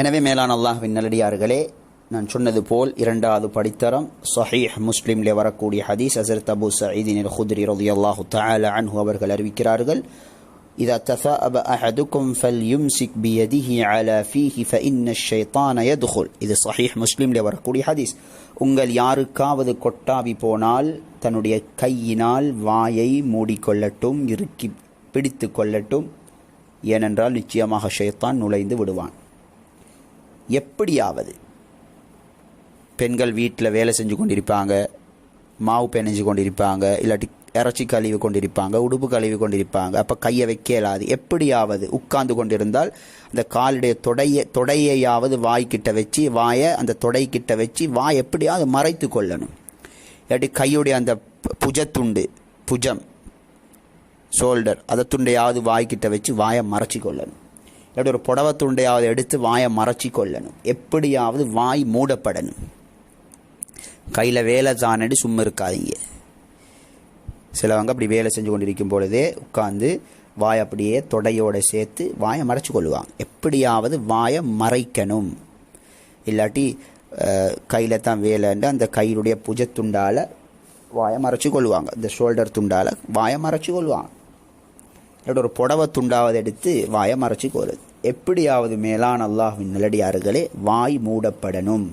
எனவே மேலான அல்லாஹ்வின் நல்லடியார்களே, நான் சொன்னது போல் இரண்டாவது படித்தரம் ஸஹீஹ் முஸ்லிம்லே வரக்கூடிய ஹதீஸ் ஹஸரத் அபூ ஸஈத் அல்-குத்ரி ரலியல்லாஹு தஆலா அன்ஹு அவர்கள் அறிவிக்கிறார்கள், இதா தஸஅப அஹதுக்கும் ஃபல்யும்சிக் பியதிஹி அலா ஃபீஹி ஃபஇன்ன ஷைத்தான யத்குல். இது ஸஹீஹ் முஸ்லிம்லே வரக்கூடிய ஹதீஸ். உங்கள் யாருக்காவது கொட்டாவி போனால் தன்னுடைய கையினால் வாயை மூடிக்கொள்ளட்டும், இறுக்கி பிடித்து கொள்ளட்டும், ஏனென்றால் நிச்சயமாக ஷைத்தான் நுழைந்து விடுவான். எப்படியாவது பெண்கள் வீட்டில் வேலை செஞ்சு கொண்டிருப்பாங்க, மாவு பெனஞ்சு கொண்டிருப்பாங்க, இல்லாட்டி இறைச்சி கழுவி கொண்டிருப்பாங்க, உடுப்பு கழுவி கொண்டிருப்பாங்க. அப்போ கையை வைக்க இயலாது. எப்படியாவது உட்கார்ந்து கொண்டிருந்தால் அந்த காலுடைய தொடையையாவது வாய்க்கிட்ட வச்சு, வாயை அந்த தொடைக்கிட்ட வச்சு வாய் எப்படியாவது மறைத்து கொள்ளணும். இல்லாட்டி கையுடைய அந்த புஜம் ஷோல்டர் அதை துண்டையாவது வாய்க்கிட்ட வச்சு வாயை மறைச்சி கொள்ளணும். இல்லாட்டி ஒரு புடவை துண்டையாவது எடுத்து வாயை மறைச்சி கொள்ளணும். எப்படியாவது வாய் மூடப்படணும். கையில் வேலை தானடி சும்மா இருக்காதீங்க. சிலவங்க அப்படி வேலை செஞ்சு கொண்டிருக்கும் பொழுதே உட்கார்ந்து வாயை அப்படியே தொடையோடு சேர்த்து வாயை மறைச்சி கொள்ளுவாங்க. எப்படியாவது வாயை மறைக்கணும். இல்லாட்டி கையில் தான் வேலைன்னு அந்த கையிலுடைய புஜத்துண்டால் வாயை மறைச்சி கொள்ளுவாங்க, இந்த ஷோல்டர் துண்டால் வாயை மறைச்சி கொள்வாங்க. இல்லாட்டி ஒரு புடவை துண்டாவது எடுத்து வாயை மறைச்சி கொள்ளுது. எப்படியாவது மேலான அல்லாஹ்வின் நல்லடியார்களே, வாய் மூடப்படணும்.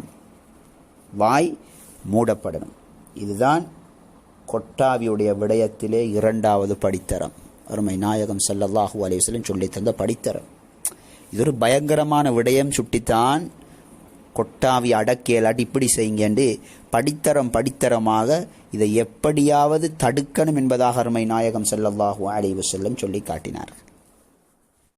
வாய் மூடப்படணும். இதுதான் கொட்டாவியுடைய விடயத்திலே இரண்டாவது படித்தரம். அருமை நாயகம் ஸல்லல்லாஹு அலைஹி வஸல்லம் சொல்லி தந்த படித்தரம். இது ஒரு பயங்கரமான விடயம். சுட்டித்தான் கொட்டாவி அடக்கியலாட்டி இப்படி செய்யுங்கண்டு படித்தரமாக இதை எப்படியாவது தடுக்கணும் என்பதாக அருமை நாயகம் ஸல்லல்லாஹு அலைஹி வஸல்லம் சொல்லி காட்டினார்.